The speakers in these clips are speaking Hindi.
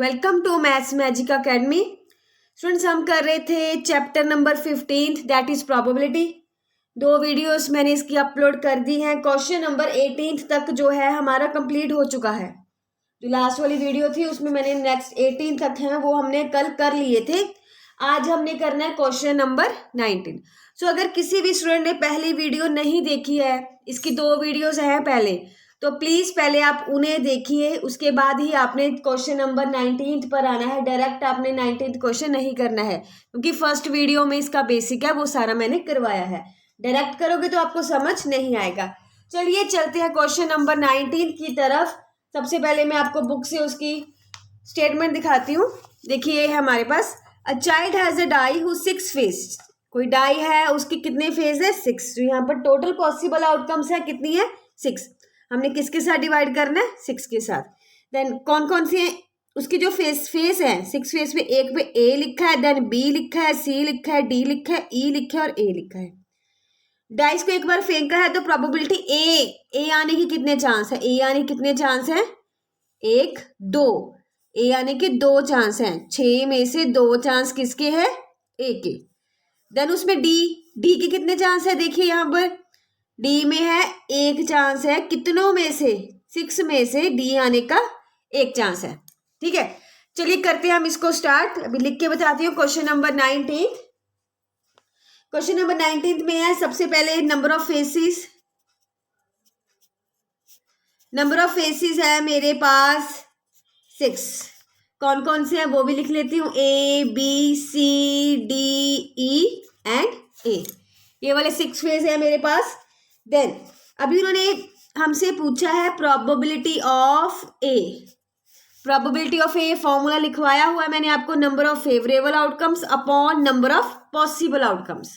Welcome to maths magic academy. Students, हम कर रहे थे chapter number 15 that is probability. 2 videos मैंने इसकी अपलोड कर दी हैं। क्वेश्चन नंबर 18 तक जो है हमारा कंप्लीट हो चुका है। जो लास्ट वाली वीडियो थी उसमें मैंने नेक्स्ट 18 तक हैं वो हमने कल कर लिए थे। आज हमने करना है क्वेश्चन नंबर 19। सो अगर किसी भी स्टूडेंट ने पहली वीडियो नहीं देखी है, इसकी 2 वीडियोस हैं पहले, तो प्लीज पहले आप उन्हें देखिए, उसके बाद ही आपने क्वेश्चन नंबर 19 पर आना है। डायरेक्ट आपने 19 क्वेश्चन नहीं करना है, क्योंकि फर्स्ट वीडियो में इसका बेसिक है वो सारा मैंने करवाया है। डायरेक्ट करोगे तो आपको समझ नहीं आएगा। चलिए चलते हैं क्वेश्चन नंबर 19 की तरफ। सबसे पहले मैं आपको बुक से उसकी स्टेटमेंट दिखाती हूँ। देखिए हमारे पास a child has a die who 6 face. कोई डाई है, उसके कितने फेस है? 6। तो यहाँ पर टोटल पॉसिबल आउटकम्स है कितनी है? 6। हमने किसके साथ डिवाइड करना है? 6 के साथ। देन कौन कौन सी है उसकी जो फेस है? 6 फेस में एक पे ए लिखा है, देन बी लिखा है, सी लिखा है, डी लिखा है, ई लिखा है और ए लिखा है। डाइस को एक बार फेंका है तो प्रोबेबिलिटी ए आने की कितने चांस है? ए आने के कितने चांस है? 1 2। ए आने के 2 चांस हैं। 6 में से 2 चांस किसके है? ए के। देन उसमें डी के कितने चांस है? देखिए यहाँ पर डी में है 1 चांस है। कितनों में से? 6 में से डी आने का 1 चांस है। ठीक है, चलिए करते हैं हम इसको स्टार्ट। अभी लिख के बताती हूँ क्वेश्चन नंबर 19। क्वेश्चन नंबर 19 में है सबसे पहले number of faces. Number of faces है मेरे पास 6। कौन कौन से हैं वो भी लिख लेती हूँ। A B C D E and A, ये वाले 6 फेस है मेरे पास। देन अभी उन्होंने हमसे पूछा है probability of A. Probability of a formula लिखवाया हुआ है मैंने आपको, number of favourable outcomes upon number of possible outcomes.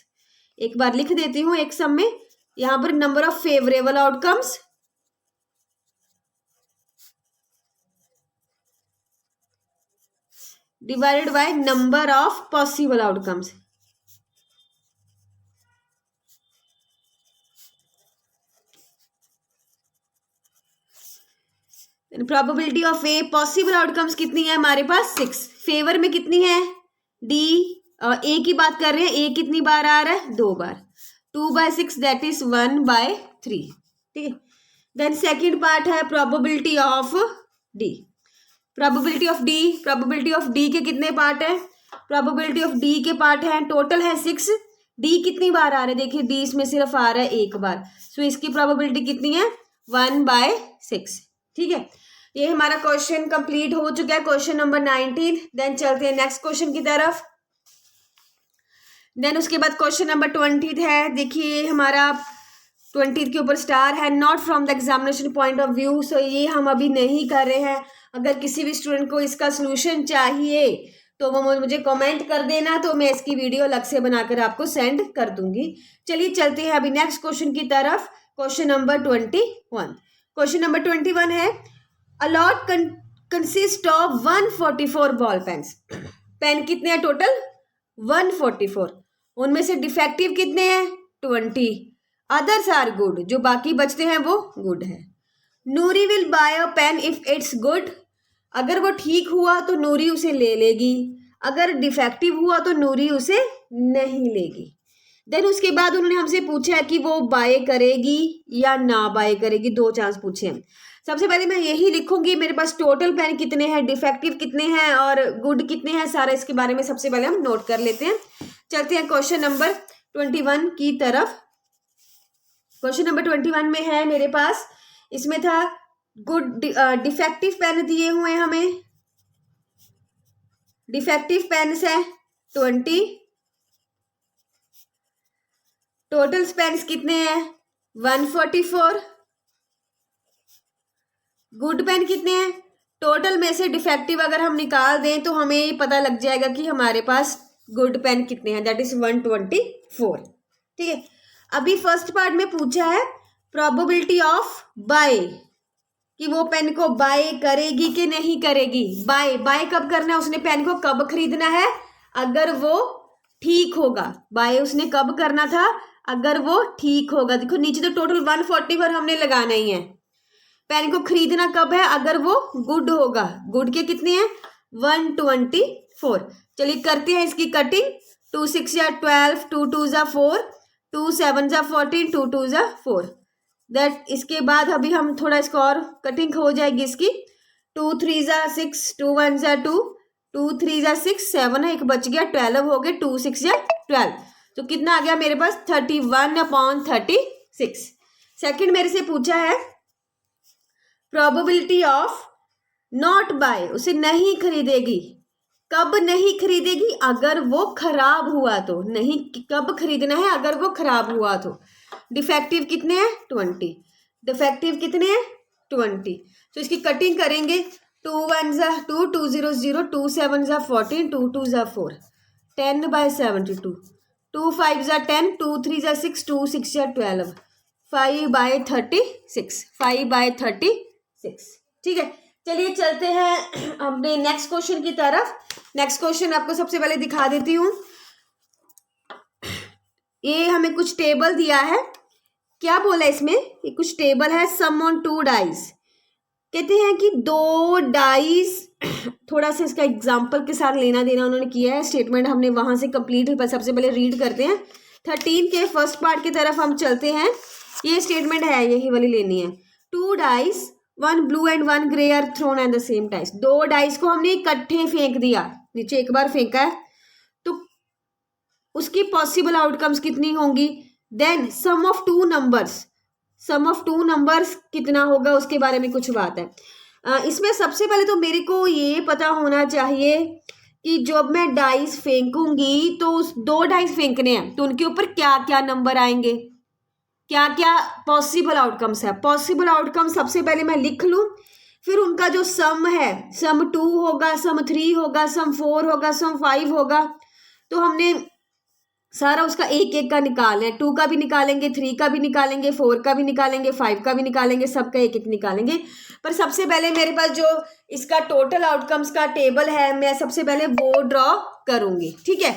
एक बार लिख देती हूँ एक सम में। यहां पर number of favourable outcomes divided by number of possible outcomes. Probability of a possible outcomes कितनी है हमारे पास? 6। फेवर में कितनी है? डी। ए की बात कर रहे हैं, ए कितनी बार आ रहा है? 2 बार। 2/6 दैट इज 1/3। ठीक है। देन सेकेंड पार्ट है probability of D. Probability of D, probability of D के कितने पार्ट है? प्रोबेबिलिटी ऑफ डी के पार्ट है, टोटल है 6। डी कितनी बार आ रहा है? देखिए डी इसमें सिर्फ आ रहा है 1 बार। सो इसकी प्रोबेबिलिटी कितनी है? 1/6। ठीक है, ये हमारा क्वेश्चन कंप्लीट हो चुका है, क्वेश्चन नंबर 19। देन चलते हैं नेक्स्ट क्वेश्चन की तरफ। देन उसके बाद क्वेश्चन नंबर 20 है। देखिए हमारा 20 के ऊपर स्टार है, not from the examination point of view. So ये हम अभी नहीं कर रहे हैं। अगर किसी भी स्टूडेंट को इसका सोल्यूशन चाहिए तो वो मुझे कमेंट कर देना, तो मैं इसकी वीडियो अलग से बनाकर आपको सेंड कर दूंगी। चलिए चलते हैं अभी नेक्स्ट क्वेश्चन की तरफ। Question number 21। क्वेश्चन नंबर 21 है a lot consist of 144 ball pens. Pen कितने हैं टोटल? 144। उनमें से डिफेक्टिव कितने हैं? 20। अदर्स आर गुड, जो बाकी बचते हैं वो गुड है। Noori will buy a pen if it's good. अगर वो ठीक हुआ तो नूरी उसे ले लेगी, अगर डिफेक्टिव हुआ तो नूरी उसे नहीं लेगी। देन उसके बाद उन्होंने हमसे पूछा है कि वो बाय करेगी या ना बाय करेगी। 2 चांस पूछे हैं। सबसे पहले मैं यही लिखूंगी मेरे पास टोटल पेन कितने हैं, डिफेक्टिव कितने हैं और गुड कितने हैं, सारा इसके बारे में सबसे पहले हम नोट कर लेते हैं। चलते हैं क्वेश्चन नंबर 21 की तरफ। क्वेश्चन नंबर 21 में है मेरे पास, इसमें था गुड डिफेक्टिव पेन दिए हुए हैं हमें। डिफेक्टिव पेन्स है 20। टोटल पेन्स कितने हैं? 144। गुड पेन कितने हैं? टोटल में से डिफेक्टिव अगर हम निकाल दें तो हमें ये पता लग जाएगा कि हमारे पास गुड पेन कितने हैं, दैट इज 124। ठीक है, अभी फर्स्ट पार्ट में पूछा है प्रोबेबिलिटी ऑफ बाय, कि वो पेन को बाय करेगी कि नहीं करेगी। बाय कब करना है? उसने पेन को कब खरीदना है? अगर वो ठीक होगा। बाय उसने कब करना था? अगर वो ठीक होगा। देखो नीचे तो टोटल 144 हमने लगाना ही है। पेन को खरीदना कब है? अगर वो गुड होगा। गुड के कितने हैं? 124। चलिए करते हैं इसकी कटिंग। 2 6 या 12, 2 2 जा 4, 2 7 जा 14, 2 2 जा 4। दैट इसके बाद अभी हम थोड़ा इसको और कटिंग हो जाएगी इसकी। 2 3 जा 6, 2 1 जा 2, 2 3 जा 6, 7 है, एक बच गया, 12 हो गए, 2 6 जा 12। तो कितना आ गया मेरे पास 31/36। सेकंड मेरे से पूछा है प्रोबेबिलिटी ऑफ नॉट बाय, उसे नहीं खरीदेगी। कब नहीं खरीदेगी? अगर वो खराब हुआ तो। नहीं, कब खरीदना है? अगर वो खराब हुआ तो। डिफेक्टिव कितने हैं? 20। डिफेक्टिव कितने हैं? 20। तो इसकी कटिंग करेंगे। 2 1 जा 2, 2 0 0, 2 7 जा 14, 2 2 जा 4, 10/72। 2 5 जा 10, 2 3 जा 6, 2 6 जा 12, 5/36, 5/36। ठीक है, चलिए चलते हैं अपने नेक्स्ट क्वेश्चन की तरफ। नेक्स्ट क्वेश्चन आपको सबसे पहले दिखा देती हूँ। ये हमें कुछ टेबल दिया है। क्या बोला इसमें? ये कुछ टेबल है। सम ऑन 2 डाइस। कहते हैं कि 2 डाइस, थोड़ा सा इसका एग्जाम्पल के साथ लेना देना उन्होंने किया है। स्टेटमेंट हमने वहां से कंप्लीट सबसे पहले रीड करते हैं। 13 के फर्स्ट पार्ट की तरफ हम चलते हैं। ये स्टेटमेंट है, यही वाली लेनी है। 2 dice, 1 blue and 1 grey are thrown at the same time. 2 dice को हमने इकट्ठे फेंक दिया, नीचे एक बार फेंका है, तो उसकी पॉसिबल आउटकम्स कितनी होंगी? Then sum of 2 numbers, sum of 2 numbers कितना होगा उसके बारे में कुछ बात है। इसमें सबसे पहले तो मेरे को ये पता होना चाहिए कि जब मैं डाइस फेंकूंगी तो उस 2 डाइस फेंकने हैं तो उनके ऊपर क्या क्या नंबर आएंगे, क्या क्या पॉसिबल आउटकम्स है। पॉसिबल आउटकम सबसे पहले मैं लिख लूं, फिर उनका जो सम है, सम 2 होगा, सम 3 होगा, सम 4 होगा, सम 5 होगा। तो हमने सारा उसका एक एक का निकालना है। 2 का भी निकालेंगे, 3 का भी निकालेंगे, 4 का भी निकालेंगे, 5 का भी निकालेंगे, सबका एक एक निकालेंगे। पर सबसे पहले मेरे पास जो इसका टोटल आउटकम्स का टेबल है, मैं सबसे पहले वो ड्रॉ करूंगी। ठीक है,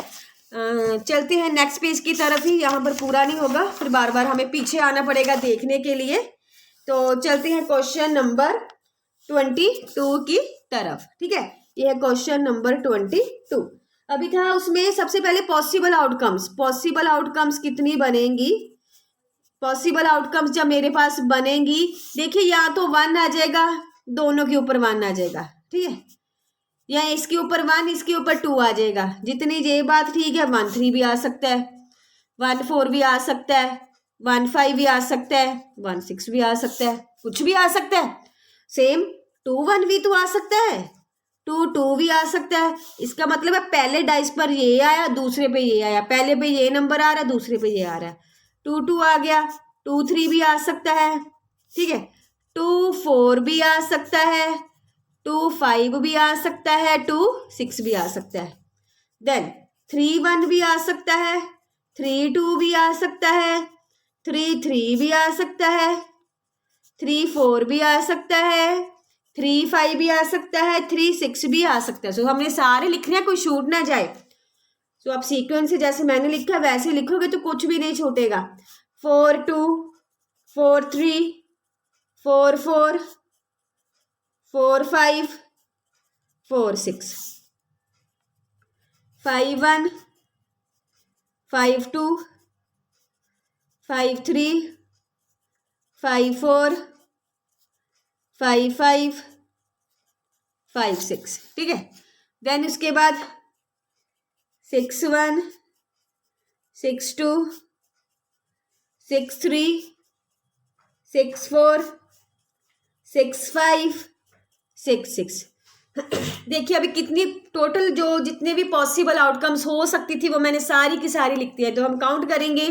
चलते हैं नेक्स्ट पेज की तरफ ही। यहाँ पर पूरा नहीं होगा, फिर बार बार हमें पीछे आना पड़ेगा देखने के लिए। तो चलते हैं क्वेश्चन नंबर 22 की तरफ। ठीक है, ये है क्वेश्चन नंबर 22। अभी था उसमें सबसे पहले पॉसिबल आउटकम्स। पॉसिबल आउटकम्स कितनी बनेंगी? पॉसिबल आउटकम्स जब मेरे पास बनेंगी, देखिए या तो 1 आ जाएगा, दोनों के ऊपर 1 आ जाएगा। ठीक है, या इसके ऊपर 1, इसके ऊपर 2 आ जाएगा। जितनी ये बात ठीक है, 1 3 भी आ सकता है, 1 4 भी आ सकता है, 1 5 भी आ सकता है, 1 6 भी आ सकता है, कुछ भी आ सकता है। सेम 2 1 भी तो आ सकता है, 2 2 भी आ सकता है। इसका मतलब है पहले डाइस पर ये आया, दूसरे पे ये आया, पहले पे ये नंबर आ रहा है, दूसरे पे ये आ रहा है। 2 2 आ गया, 2 3 भी आ सकता है। ठीक है, 2 4 भी आ सकता है, 2 5 भी आ सकता है, 2 6 भी आ सकता है। देन 3 1 भी आ सकता है, 3 2 भी आ सकता है, 3 3 भी आ सकता है, 3 4 भी आ सकता है, 3 5 भी आ सकता है, 3 6 भी आ सकता है। सो हमने सारे लिखने हैं, कोई छूट ना जाए। सो आप सीक्वेंस से जैसे मैंने लिखा वैसे लिखोगे तो कुछ भी नहीं छूटेगा। 4 2, 4 3, 4 4, 4 5, 4 6, 5 1, 5 2, 5 3, 5 4, 5 5, 5 6। ठीक है, देन उसके बाद 6 1, 6 2, 6 3, 6 4, 6 5, 6 6। देखिए अभी कितनी टोटल जो जितने भी पॉसिबल आउटकम्स हो सकती थी वो मैंने सारी की सारी लिख दी है। तो हम काउंट करेंगे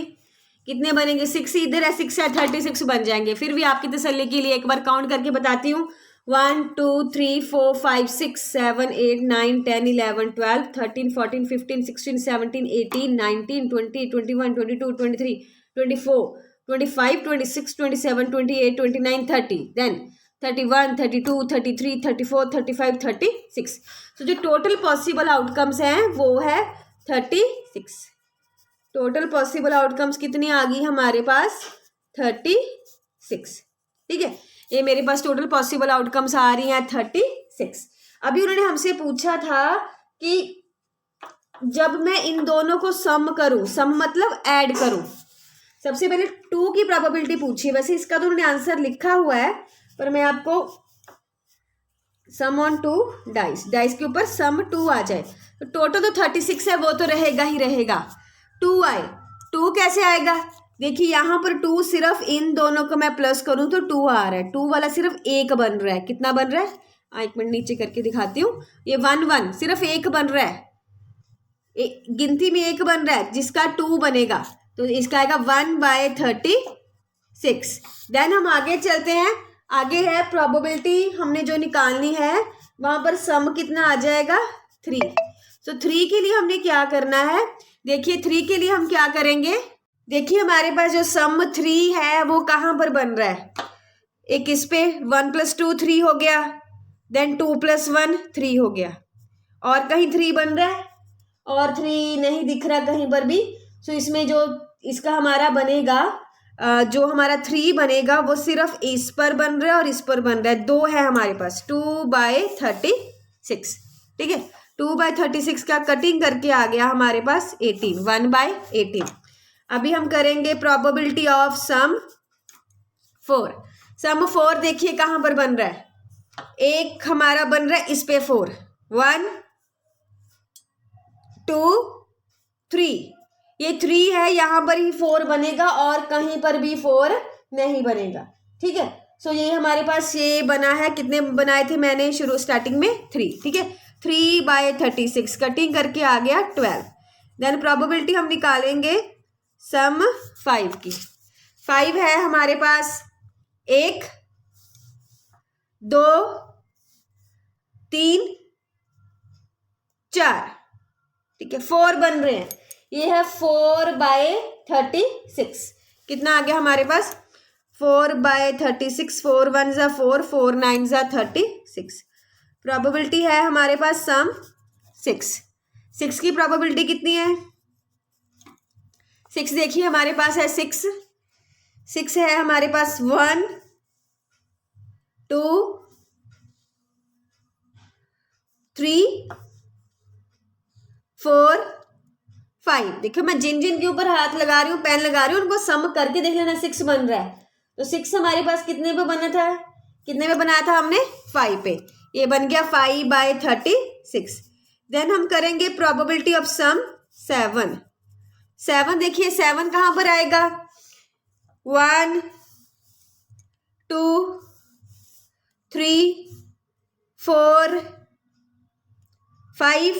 कितने बनेंगे। 6 इधर है, 6 है, 36 बन जाएंगे। फिर भी आपकी तसल्ली के लिए एक बार काउंट करके बताती हूँ। 1 2 3 4 5 6 7 8 9 10 11 12 13 14 15 16 17 18 19 20 21 22 23 24 25 26 27 28 29 30, देन 31 32 33 34 35 36। तो जो टोटल पॉसिबल आउटकम्स हैं वो है 36। टोटल पॉसिबल आउटकम्स कितनी आ गई हमारे पास? 36। ठीक है, ये मेरे पास टोटल पॉसिबल आउटकम्स आ रही हैं 36। अभी उन्होंने हमसे पूछा था कि जब मैं इन दोनों को सम करूं, सम मतलब ऐड करूं, सबसे पहले 2 की प्रोबेबिलिटी पूछी है। वैसे इसका तो उन्होंने आंसर लिखा हुआ है, पर मैं आपको सम ऑन 2 डाइस, डाइस के ऊपर सम 2 आ जाए तो टोटल तो 36 है, वो तो रहेगा ही रहेगा। 2 आए, 2 कैसे आएगा? देखिए यहाँ पर 2 सिर्फ इन दोनों को मैं प्लस करूं तो 2 आ रहा है, 2 वाला सिर्फ एक बन रहा है। कितना बन रहा है? एक मिनट नीचे करके दिखाती हूँ। ये 1 1 सिर्फ एक बन रहा है, गिनती में एक बन रहा है, जिसका 2 बनेगा तो इसका आएगा 1/36। देन हम आगे चलते हैं, आगे है प्रोबेबिलिटी हमने जो निकालनी है, वहां पर सम कितना आ जाएगा? 3। तो 3 के लिए हमने क्या करना है? देखिए 3 के लिए हम क्या करेंगे, देखिए हमारे पास जो सम 3 है वो कहाँ पर बन रहा है? एक इस पे 1 + 2 3 हो गया, देन 2 + 1 3 हो गया, और कहीं 3 बन रहा है? और 3 नहीं दिख रहा कहीं पर भी। सो इसमें जो इसका हमारा बनेगा, जो हमारा 3 बनेगा वो सिर्फ इस पर बन रहा है और इस पर बन रहा है। 2 है हमारे पास, 2/36। ठीक है, 2/36 का कटिंग करके आ गया हमारे पास 18, 1/18। अभी हम करेंगे प्रोबेबिलिटी ऑफ सम 4। सम 4 देखिए कहाँ पर बन रहा है? एक हमारा बन रहा है इस पे 4, 1 2 3, ये 3 है, यहां पर ही 4 बनेगा और कहीं पर भी 4 नहीं बनेगा। ठीक है, सो ये हमारे पास ये बना है। कितने बनाए थे मैंने शुरू स्टार्टिंग में? 3। ठीक है, 3/36 कटिंग करके आ गया 12। देन प्रोबेबिलिटी हम निकालेंगे सम 5 की। 5 है हमारे पास 1 2 3 4। ठीक है, 4 बन रहे हैं, ये है 4/36। कितना आ गया हमारे पास? 4/36, 4 1 ज़ा 4, 4 9 ज़ा 36। प्रोबेबिलिटी है हमारे पास सम 6। 6 की प्रोबेबिलिटी कितनी है? 6 देखिए हमारे पास है 6 है हमारे पास 1 2 3 4 5। देखो मैं जिन जिन के ऊपर हाथ लगा रही हूँ, पेन लगा रही हूँ, उनको सम करके देख लेना 6 बन रहा है। तो 6 हमारे पास कितने पे बना था? कितने पे बनाया था हमने? 5 पे। ये बन गया 5/36। देन हम करेंगे प्रोबेबिलिटी ऑफ सम 7। 7 देखिए 7 कहाँ पर आएगा? 1 2 3 4 5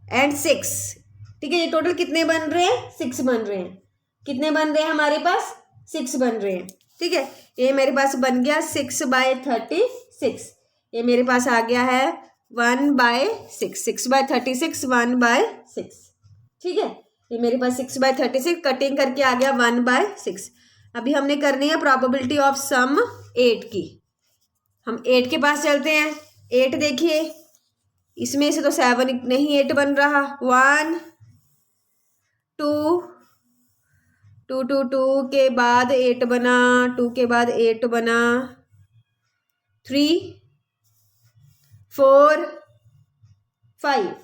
एंड 6। ठीक है, ये टोटल कितने बन रहे हैं? 6 बन रहे हैं। कितने बन रहे हैं हमारे पास? 6 बन रहे हैं। ठीक है, ये मेरे पास बन गया 6/36। ये मेरे पास आ गया है 1/6, 6/36 1/6। ठीक है, ये मेरे पास 6/36 कटिंग करके आ गया 1/6। अभी हमने करनी है प्रोबेबिलिटी ऑफ सम 8 की। हम 8 के पास चलते हैं। 8 देखिए, इसमें से तो 7 नहीं 8 बन रहा। 1 2 2 2 2 के बाद 8 बना, 2 के बाद 8 बना, 3 4 5।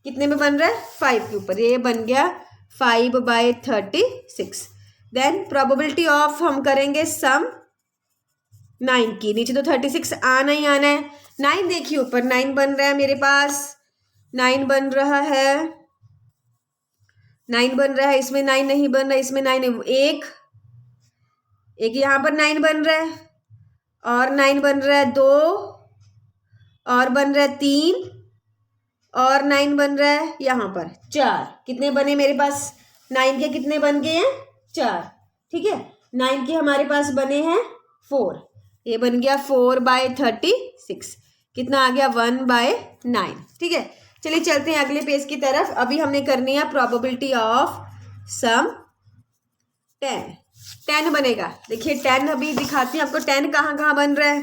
कितने में बन रहा है? 5 के ऊपर। ये बन गया 5/36। देन प्रोबेबिलिटी ऑफ हम करेंगे सम 9 की। नीचे तो 36 आना ही आना है। 9 देखिए ऊपर 9 बन रहा है मेरे पास, 9 बन रहा है, 9 बन रहा है, इसमें 9 नहीं बन रहा, इसमें 9 एक यहाँ पर 9 बन रहा है, और 9 बन रहा है 2, और बन रहा है 3, और 9 बन रहा है यहाँ पर 4। कितने बने मेरे पास? 9 के कितने बन गए हैं? 4। ठीक है, 9 के हमारे पास बने हैं 4। ये बन गया 4/36। कितना आ गया? 1/9। ठीक है, चलिए चलते हैं अगले पेज की तरफ। अभी हमने करनी है प्रोबेबिलिटी ऑफ सम 10। 10 बनेगा। देखिए 10 अभी दिखाती हूँ आपको 10 कहाँ कहाँ बन रहा है।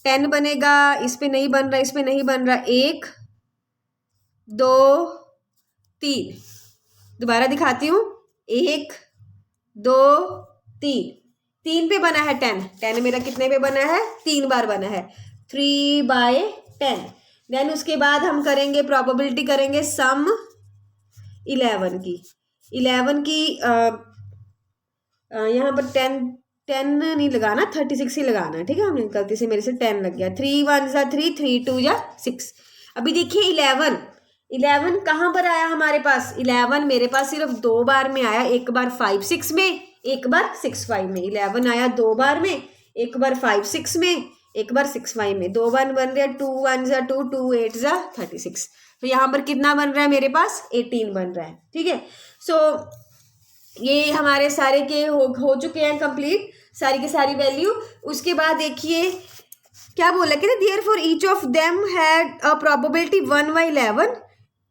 10 बनेगा, इस पे नहीं बन रहा, इसमें नहीं बन रहा। 1 2 3, दोबारा दिखाती हूँ, 1 2 3, 3 पे बना है 10। 10 मेरा कितने पे बना है? 3 बार बना है, 3/10। 10। देन उसके बाद हम करेंगे प्रोबेबिलिटी करेंगे सम 11 की। 11 की यहाँ पर 10 नहीं लगाना, 36 ही लगाना है, ठीक है। हमने गलती से मेरे से 10 लग गया। 3 1 जा 3, 3 2 जा 6। अभी देखिए 11 कहाँ पर आया हमारे पास? 11 मेरे पास सिर्फ 2 बार में आया, एक बार 5 6 में, एक बार 6 5 में। 11 आया 2 बार में, एक बार 5 6 में, एक बार 6 5 में। 2 1 बन रहा है, 2 1 जा 2, 2 8 जा 36। तो यहाँ पर कितना बन रहा है मेरे पास? 18 बन रहा है, ठीक है। सो ये हमारे सारे के हो चुके हैं कंप्लीट, सारी की सारी वैल्यू। उसके बाद देखिए क्या बोला, कहते therefore each of them had a probability 1/11।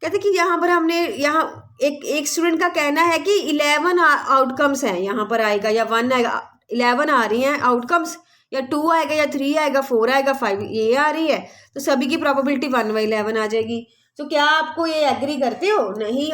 कहते कि यहाँ पर हमने यहाँ एक स्टूडेंट का कहना है कि 11 आउटकम्स हैं, यहाँ पर आएगा या 1 आएगा, 11 आ रही हैं आउटकम्स, या 2 आएगा या 3 आएगा, 4 आएगा, 5 ये आ रही है, तो सभी की प्रोबेबिलिटी 1/11 आ जाएगी। तो क्या आपको ये एग्री करते हो? नहीं,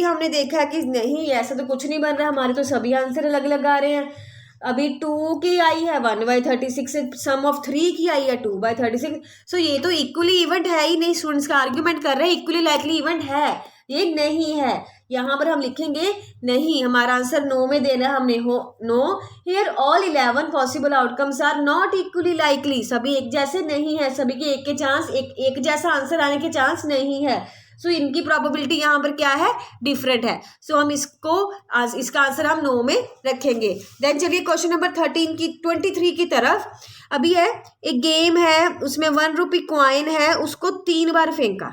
हमने देखा कि नहीं, ऐसा तो कुछ नहीं बन रहा, हमारे तो सभी आंसर अलग अलग आ रहे हैं। अभी 2 की आई है 1/36, सम ऑफ 3 की आई है 2/36। सो ये तो इक्वली इवेंट है ही नहीं। स्टूडेंट्स का आर्ग्यूमेंट कर रहे हैं इक्वली लाइकली इवेंट है, ये नहीं है। यहाँ पर हम लिखेंगे नहीं, हमारा आंसर नो में देना है हमने। No here all 11 possible outcomes are not equally likely. सभी एक जैसे नहीं है, सभी के एक के चांस, एक जैसा आंसर आने के चांस नहीं है। सो इनकी प्रोबेबिलिटी यहाँ पर क्या है? डिफरेंट है। सो हम इसका आंसर हम नो में रखेंगे। देन चलिए क्वेश्चन नंबर 23 की तरफ। अभी है एक गेम है, उसमें 1 रुपी कॉइन है, उसको 3 बार फेंका।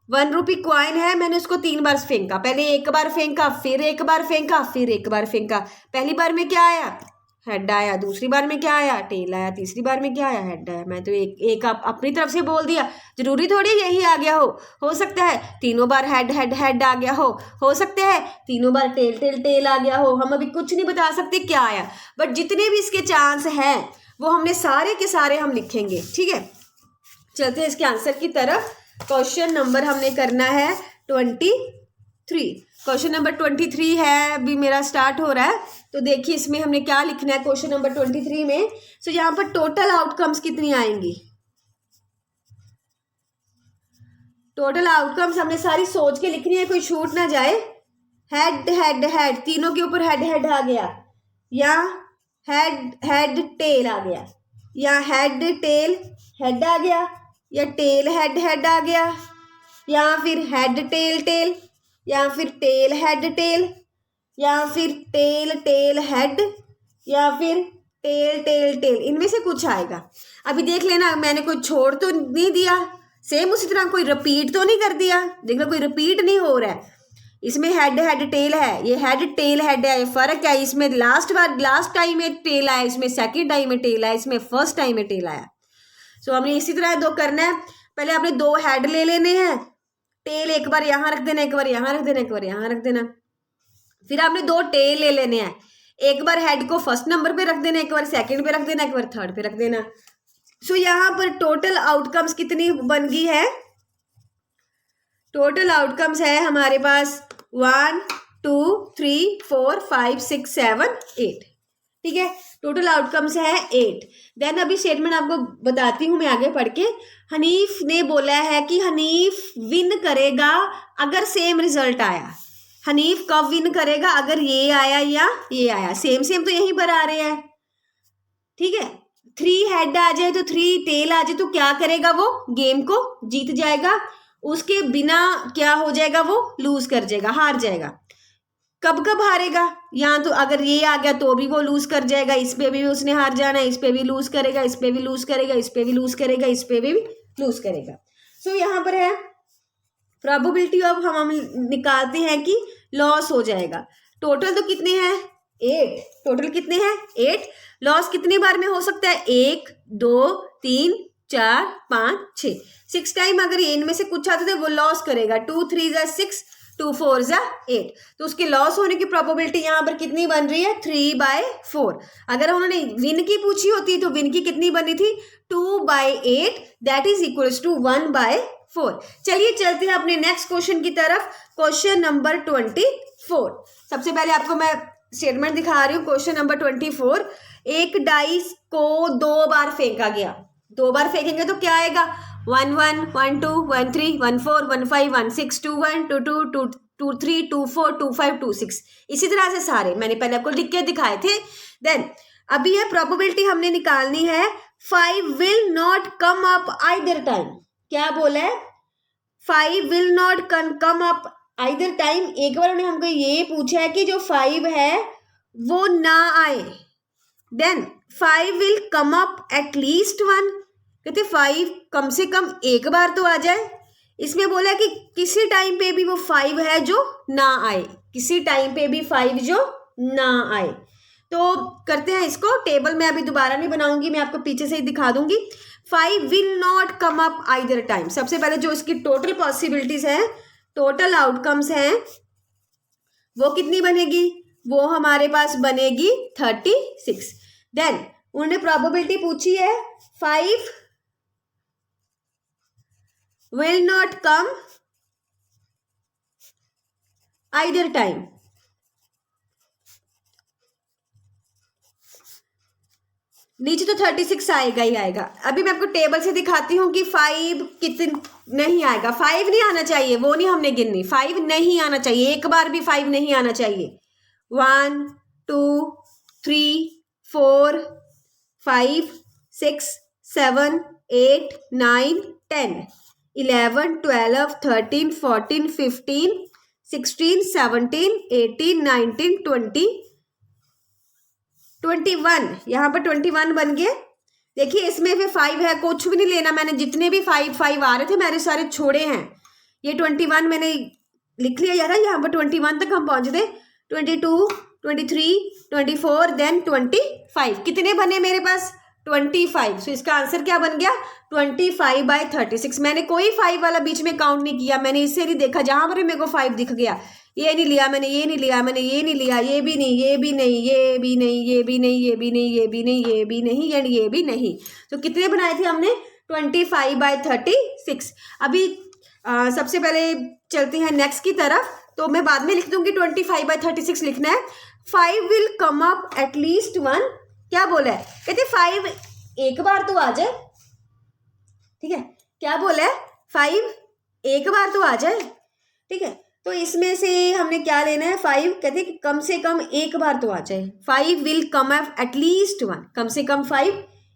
1 रुपी कॉइन है, मैंने उसको 3 बार फेंका। पहले एक बार फेंका, फिर एक बार फेंका, फिर एक बार फेंका। पहली बार में क्या आया? हेड आया। दूसरी बार में क्या आया? टेल आया। तीसरी बार में क्या आया? हेड आया। मैं तो एक अपनी तरफ से बोल दिया, जरूरी थोड़ी यही आ गया हो सकता है तीनों बार हेड आ गया हो सकता है तीनों बार टेल आ गया हो। हम अभी कुछ नहीं बता सकते क्या आया, बट जितने भी इसके चांस हैं वो हमने सारे के सारे हम लिखेंगे, ठीक है। चलते हैं इसके आंसर की तरफ। क्वेश्चन नंबर हमने करना है 23। क्वेश्चन नंबर 23 है, अभी मेरा स्टार्ट हो रहा है। तो देखिए इसमें हमने क्या लिखना है क्वेश्चन नंबर 23 में। सो यहाँ पर टोटल आउटकम्स कितनी आएंगी? टोटल आउटकम्स हमने सारी सोच के लिखनी है, कोई छूट ना जाए। हेड तीनों के ऊपर हेड आ गया, या हेड टेल आ गया, या हेड टेल हेड आ गया, या टेल हेड आ गया, या फिर हेड टेल, या फिर टेल हेड टेल, या फिर टेल हेड, या फिर टेल। इनमें से कुछ आएगा। अभी देख लेना, मैंने कोई छोड़ तो नहीं दिया, सेम उसी तरह कोई रिपीट तो नहीं कर दिया। देखना कोई रिपीट नहीं हो रहा है। इसमें हेड टेल है, ये हेड टेल हेड है, फर्क क्या है? इसमें लास्ट टाइम में टेल आया, इसमें सेकंड टाइम में टेल आया, इसमें फर्स्ट टाइम में टेल आया। सो हमने इसी तरह 2 करना है। पहले आपने 2 हेड ले लेने हैं, टेल एक बार यहाँ रख देना, एक बार यहाँ रख देना, एक बार यहाँ रख देना। फिर आपने 2 टेल ले लेने हैं, एक बार हेड को फर्स्ट नंबर पे रख देना, एक बार सेकंड पे रख देना, एक बार थर्ड पे रख देना। सो यहाँ पर टोटल आउटकम्स कितनी बन गई है? टोटल आउटकम्स है हमारे पास 1 2 3 4 5 6 7 8, ठीक है। टोटल आउटकम्स है 8। देन अभी स्टेटमेंट आपको बताती हूँ मैं आगे पढ़ के। हनीफ ने बोला है कि हनीफ विन करेगा अगर सेम रिजल्ट आया। हनीफ कब विन करेगा? अगर ये आया या ये आया, सेम तो यहीं पर आ रहे हैं, ठीक है। 3 हेड आ जाए तो 3 टेल आ जाए तो क्या करेगा? वो गेम को जीत जाएगा। उसके बिना क्या हो जाएगा? वो लूज कर जाएगा, हार जाएगा। कब हारेगा? यहाँ तो अगर ये आ गया तो भी वो लूज कर जाएगा, इस पे भी उसने हार जाना है, इस पे भी लूज करेगा, इस पे भी लूज करेगा, इस पे भी लूज करेगा, इस पे भी लूज करेगा। सो यहाँ पर है प्रोबेबिलिटी ऑफ, हम निकालते हैं कि लॉस हो जाएगा। टोटल तो कितने हैं? 8। टोटल कितने हैं? 8। लॉस कितनी बार में हो सकता है? 1 2 3 4 5 6 6 टाइम। अगर इनमें से कुछ आता है वो लॉस करेगा। 2 3 जा 6, 2 4 जा 8, तो उसके लॉस होने की प्रोबेबिलिटी यहाँ पर कितनी बन रही है? 3/4। अगर उन्होंने विन की पूछी होती तो विन की कितनी बनी थी? 2/8, दैट इज इक्वल्स टू 1/4। चलिए चलते हैं अपने नेक्स्ट क्वेश्चन की तरफ। Question number 24। सबसे पहले आपको मैं स्टेटमेंट दिखा रही हूँ। क्वेश्चन नंबर 24, एक डाइस को 2 बार फेंका गया। 2 बार फेंकेंगे तो क्या आएगा 1 1 1 2 1 3 1 4 1 5 1 6 2 1 2 2 2 2 3 2 4 2 5 2 6। इसी तरह से सारे मैंने पहले आपको लिख के दिखाए थे। देन अभी ये प्रोबेबिलिटी हमने निकालनी है 5 will not come up either time. क्या बोला है 5 will not come up either time. एक बार उन्होंने हमको ये पूछा है कि जो 5 है वो ना आए। Then 5 will come up at least 1, कहते 5 कम से कम एक बार तो आ जाए। इसमें बोला कि किसी टाइम पे भी वो 5 है जो ना आए, किसी टाइम पे भी 5 जो ना आए। तो करते हैं इसको, टेबल में अभी दोबारा नहीं बनाऊंगी, मैं आपको पीछे से ही दिखा दूंगी। 5 will not come up either time. सबसे पहले जो इसकी टोटल पॉसिबिलिटीज हैं, टोटल आउटकम्स हैं, वो कितनी बनेगी, वो हमारे पास बनेगी 36। देन उन्होंने प्रोबेबिलिटी पूछी है 5 will not come either time। नीचे तो 36 आएगा ही आएगा। अभी मैं आपको टेबल से दिखाती हूँ कि 5 कितने नहीं आएगा। 5 नहीं आना चाहिए, वो नहीं हमने गिननी, 5 नहीं आना चाहिए, एक बार भी 5 नहीं आना चाहिए। 1 2 3 4 5 6 7 8 9 10 11 12 13 14 15 16 17 18 19 20 21। यहाँ पर 21 बन गए। देखिए इसमें भी 5 है, कुछ भी नहीं लेना मैंने, जितने भी 5 आ रहे थे मैंने सारे छोड़े हैं। ये 21 मैंने लिख लिया यार, यहाँ पर 21 तक हम पहुंच गए। 22 23 24 देन 25। कितने बने मेरे पास 25। सो इसका आंसर क्या बन गया 25/36। मैंने कोई 5 वाला बीच में काउंट नहीं किया, मैंने इससे नहीं देखा, जहां पर मेरे को 5 दिख गया ये नहीं लिया मैंने, ये नहीं लिया मैंने, ये नहीं लिया, ये भी नहीं, ये भी नहीं, ये भी नहीं, ये भी नहीं, ये भी नहीं, ये भी नहीं, ये भी नहीं एंड ये भी नहीं। तो कितने बनाए थे हमने 25/36। अभी सबसे पहले चलते हैं नेक्स्ट की तरफ, तो मैं बाद में लिख दूंगी 25/36 लिखना है। 5 विल कम अप एटलीस्ट 1। क्या बोला है, कहते 5 एक बार तो आ जाए। ठीक है, क्या बोला है 5 एक बार तो आ जाए। ठीक है, तो इसमें से हमने क्या लेना है 5, कहते कि कम से कम एक बार तो आ जाए। 5 विल कम अप एटलीस्ट 1, कम से कम 5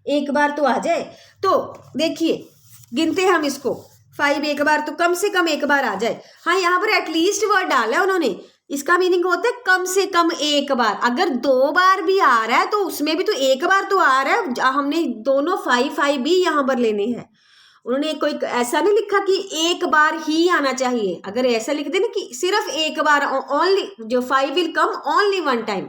एक बार तो आ जाए। तो देखिए गिनते हैं हम इसको, 5 एक बार तो कम से कम एक बार आ जाए। हाँ यहाँ पर एटलीस्ट वर्ड डाला है उन्होंने, इसका मीनिंग होता है कम से कम एक बार। अगर 2 बार भी आ रहा है तो उसमें भी तो एक बार तो आ रहा है। हमने दोनों 5 भी यहाँ पर लेने हैं। उन्होंने कोई ऐसा नहीं लिखा कि एक बार ही आना चाहिए। अगर ऐसा लिख दे ना कि सिर्फ एक बार, ओनली जो 5 विल कम ओनली 1 टाइम,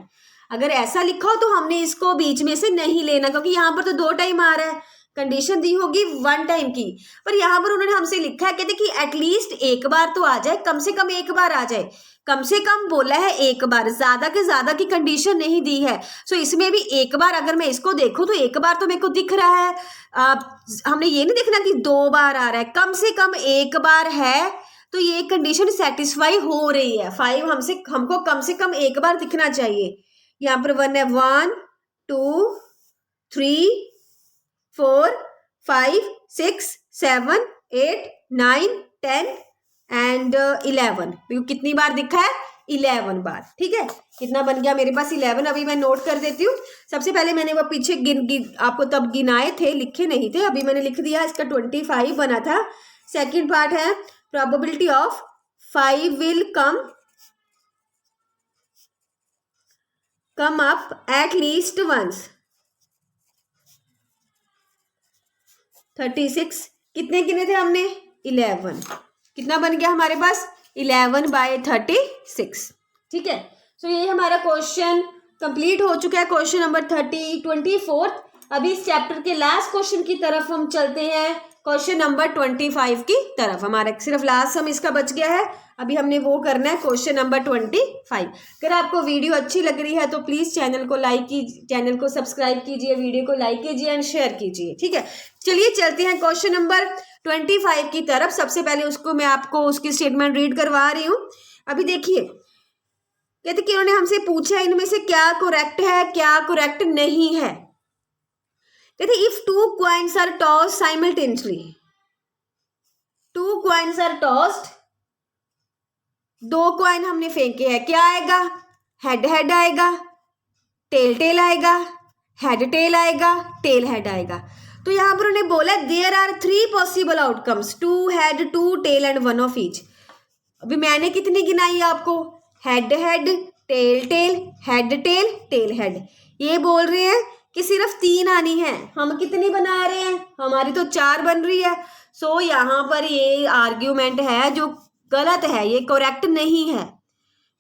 अगर ऐसा लिखा हो तो हमने इसको बीच में से नहीं लेना, क्योंकि यहाँ पर तो 2 टाइम आ रहा है, कंडीशन दी होगी 1 टाइम की। पर यहाँ पर उन्होंने हमसे लिखा है, कहते कि एटलीस्ट एक बार तो आ जाए, कम से कम एक बार आ जाए। कम से कम बोला है एक बार, ज्यादा के ज्यादा की कंडीशन नहीं दी है। सो इसमें भी एक बार, अगर मैं इसको देखूं तो एक बार तो मेरे को दिख रहा है। हमने ये नहीं देखना कि 2 बार आ रहा है, कम से कम एक बार है, तो ये कंडीशन सेटिस्फाई हो रही है। 5 हमको कम से कम एक बार दिखना चाहिए। यहाँ पर 1 है, 1 2 3 4 5 6 7 8 9 10 एंड 11। कितनी बार दिखा है 11 बार। ठीक है, कितना बन गया मेरे पास 11। अभी मैं नोट कर देती हूँ। सबसे पहले मैंने वो पीछे आपको तब गिनाए थे, लिखे नहीं थे, अभी मैंने लिख दिया। इसका 25 बना था। सेकंड पार्ट है probability of 5 will come up at least once. 36 कितने गिने थे हमने 11। कितना बन गया हमारे पास 11/36। ठीक है, सो ये हमारा क्वेश्चन कंप्लीट हो चुका है, क्वेश्चन नंबर 24। अभी इस चैप्टर के लास्ट क्वेश्चन की तरफ हम चलते हैं, क्वेश्चन नंबर 25 की तरफ। हमारा सिर्फ लास्ट सम इसका बच गया है, अभी हमने वो करना है क्वेश्चन नंबर 25। अगर आपको वीडियो अच्छी लग रही है तो प्लीज चैनल को सब्सक्राइब कीजिए, वीडियो को लाइक कीजिए एंड शेयर कीजिए। ठीक है, चलिए चलते हैं क्वेश्चन नंबर 25 की तरफ। सबसे पहले उसको मैं आपको उसकी स्टेटमेंट रीड करवा रही हूँ। अभी देखिए, कहते कि उन्होंने हमसे पूछा इनमें से क्या करेक्ट है क्या करेक्ट नहीं है। कहते if 2 coins are tossed simultaneously, 2 coins are tossed, 2 coin हमने फेंके हैं, क्या आएगा? हेड हेड आएगा, टेल टेल आएगा, हेड टेल आएगा, टेल हेड आएगा। तो यहाँ पर उन्हें बोला there are 3 possible outcomes, 2 head, 2 tail and 1 of each. अभी मैंने कितनी गिनाई आपको? Head head, tail tail, head tail, tail head. ये बोल रहे हैं कि सिर्फ 3 आनी है, हम कितनी बना रहे हैं? हमारी तो 4 बन रही है। सो यहाँ पर ये आर्ग्यूमेंट है जो गलत है, ये करेक्ट नहीं है,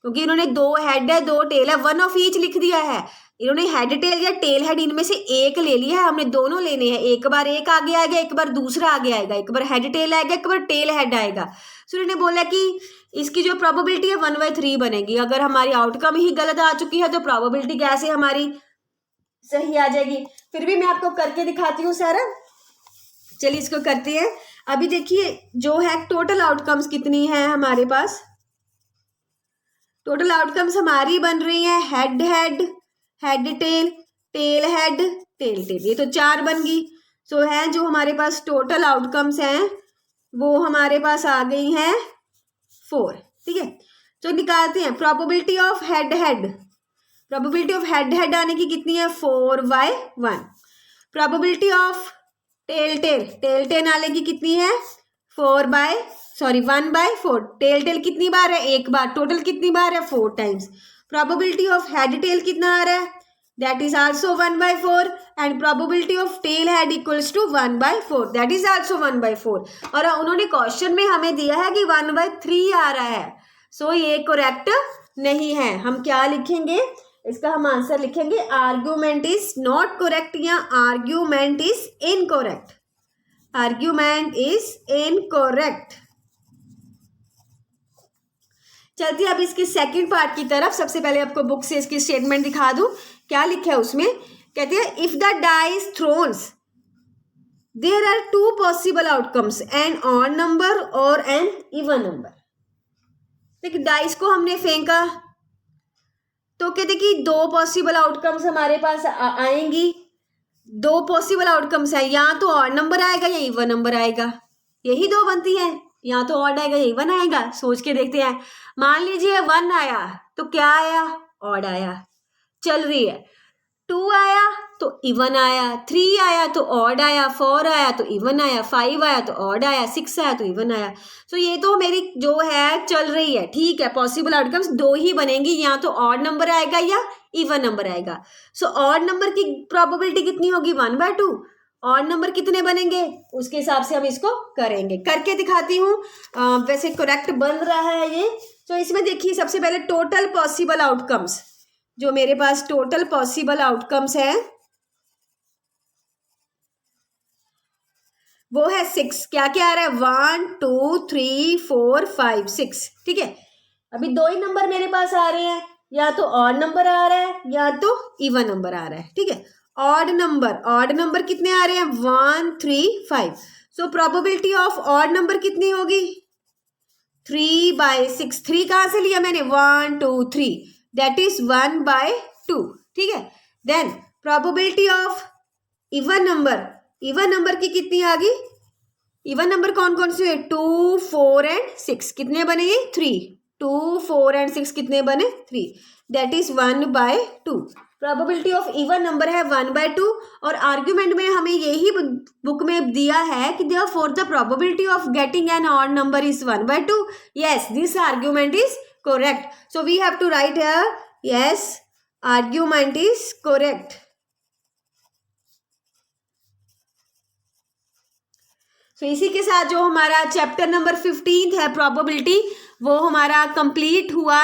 क्योंकि इन्होंने 2 हेड है, 2 टेल है, 1 ऑफ ईच लिख दिया है। इन्होंने हेड टेल या टेल हेड इनमें से एक ले लिया है, हमने दोनों लेने हैं। एक बार एक आगे आएगा, एक बार दूसरा आगे आएगा, एक बार हेड टेल आएगा, एक बार टेल हेड आएगा। सो इन्होंने बोला कि इसकी जो प्रोबेबिलिटी है 1/3 बनेगी। अगर हमारी आउटकम ही गलत आ चुकी है तो प्रोबेबिलिटी कैसे हमारी सही आ जाएगी? फिर भी मैं आपको करके दिखाती हूँ सारा। चलिए इसको करते हैं। अभी देखिए जो है टोटल आउटकम्स कितनी है हमारे पास। टोटल आउटकम्स हमारी बन रही है head head, head tail, tail head, tail tail, ये तो 4 बन गई। सो है जो हमारे पास टोटल आउटकम्स हैं वो हमारे पास आ गई हैं 4। ठीक है, तो निकालते हैं। Probability of head head, probability of head head आने की कितनी है? 4/1। Probability of tail tail, tail tail आने की कितनी है? 1/4। टेल टेल कितनी बार है? 1 बार। टोटल कितनी बार है? 4 times. Probability of head tail कितना आ रहा है? That is also 1/4 and probability of tail head equals to 1/4, that is also 1/4। और उन्होंने क्वेश्चन में हमें दिया है कि 1/3 आ रहा है। सो ये करेक्ट नहीं है। हम क्या लिखेंगे? इसका हम आंसर लिखेंगे आर्ग्यूमेंट इज नॉट करेक्ट या argument is incorrect. Argument is incorrect. चलती अब इसके सेकंड पार्ट की तरफ। सबसे पहले आपको बुक से इसकी स्टेटमेंट दिखा दूं, क्या लिखा है उसमें। कहते हैं if the die is thrown there are 2 possible outcomes, an odd number और एन इवन नंबर। देखिए डाइस को हमने फेंका तो कहते कि 2 पॉसिबल आउटकम्स हमारे पास आएंगी। 2 पॉसिबल आउटकम्स है, या तो ऑड नंबर आएगा या इवन नंबर आएगा। यही 2 बनती है, या तो ऑड आएगा या इवन आएगा। सोच के देखते हैं। मान लीजिए 1 आया तो क्या आया? ऑड आया, चल रही है। 2 आया तो इवन आया, 3 आया तो ऑड आया, 4 आया तो इवन आया, 5 आया तो ऑड आया, 6 आया तो इवन आया। सो ये तो मेरी जो है चल रही है। ठीक है, पॉसिबल आउटकम्स 2 ही बनेंगी, या तो ऑड नंबर आएगा या इवन नंबर आएगा। सो ऑड नंबर की प्रोबेबिलिटी कितनी होगी? 1/2। ऑड नंबर कितने बनेंगे उसके हिसाब से हम इसको करेंगे। करके दिखाती हूँ। वैसे करेक्ट बन रहा है ये। तो इसमें देखिए सबसे पहले टोटल पॉसिबल आउटकम्स, जो मेरे पास टोटल पॉसिबल आउटकम्स है वो है 6। क्या क्या आ रहा है? 1 2 3 4 5 6। ठीक है, अभी 2 ही नंबर मेरे पास आ रहे हैं, या तो ऑड नंबर आ रहा है या तो इवन नंबर आ रहा है। ठीक है, ऑड नंबर कितने आ रहे हैं? 1 3 5। So probability of odd number कितनी होगी? 3/6। 3 कहाँ से लिया मैंने? 1 2 3, दैट इज 1/2। ठीक है, then probability of even number की कितनी आ गई? इवन नंबर कौन कौन से? 2 4 एंड 6। कितने बने ये? 3। 2 4 एंड 6 कितने बने? 3, that is 1/2। Probability of even number है 1/2। और आर्ग्यूमेंट में हमें यही बुक में दिया है कि therefore the probability of getting an odd number is 1/2। Yes, this argument is correct. So we have to write here, yes, argument is correct. So इसी के साथ जो हमारा चैप्टर नंबर 15 है प्रोबेबिलिटी, वो हमारा कंप्लीट हुआ।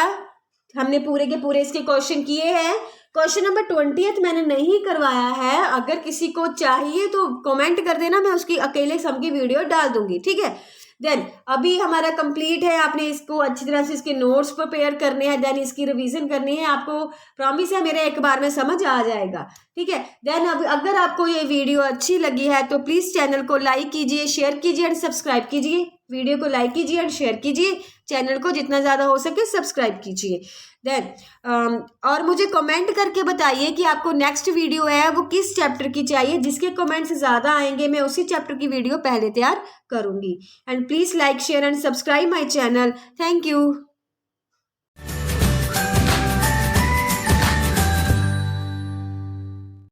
हमने पूरे के पूरे इसके क्वेश्चन किए हैं। क्वेश्चन नंबर 20 मैंने नहीं करवाया है। अगर किसी को चाहिए तो कमेंट कर देना, मैं उसकी अकेले सम की वीडियो डाल दूंगी। ठीक है, देन अभी हमारा कंप्लीट है। आपने इसको अच्छी तरह से इसके नोट्स प्रिपेयर करने हैं, देन इसकी रिवीजन करनी है। आपको प्रॉमिस है मेरे एक बार में समझ आ जाएगा। ठीक है, देन अब अगर आपको ये वीडियो अच्छी लगी है तो प्लीज़ चैनल को लाइक कीजिए, शेयर कीजिए एंड सब्सक्राइब कीजिए। वीडियो को लाइक कीजिए एंड शेयर कीजिए, चैनल को जितना ज़्यादा हो सके सब्सक्राइब कीजिए। देन और मुझे कमेंट करके बताइए कि आपको नेक्स्ट वीडियो है वो किस चैप्टर की चाहिए। जिसके कमेंट्स ज़्यादा आएंगे मैं उसी चैप्टर की वीडियो पहले तैयार करूँगी। And please like share and subscribe my channel. Thank you.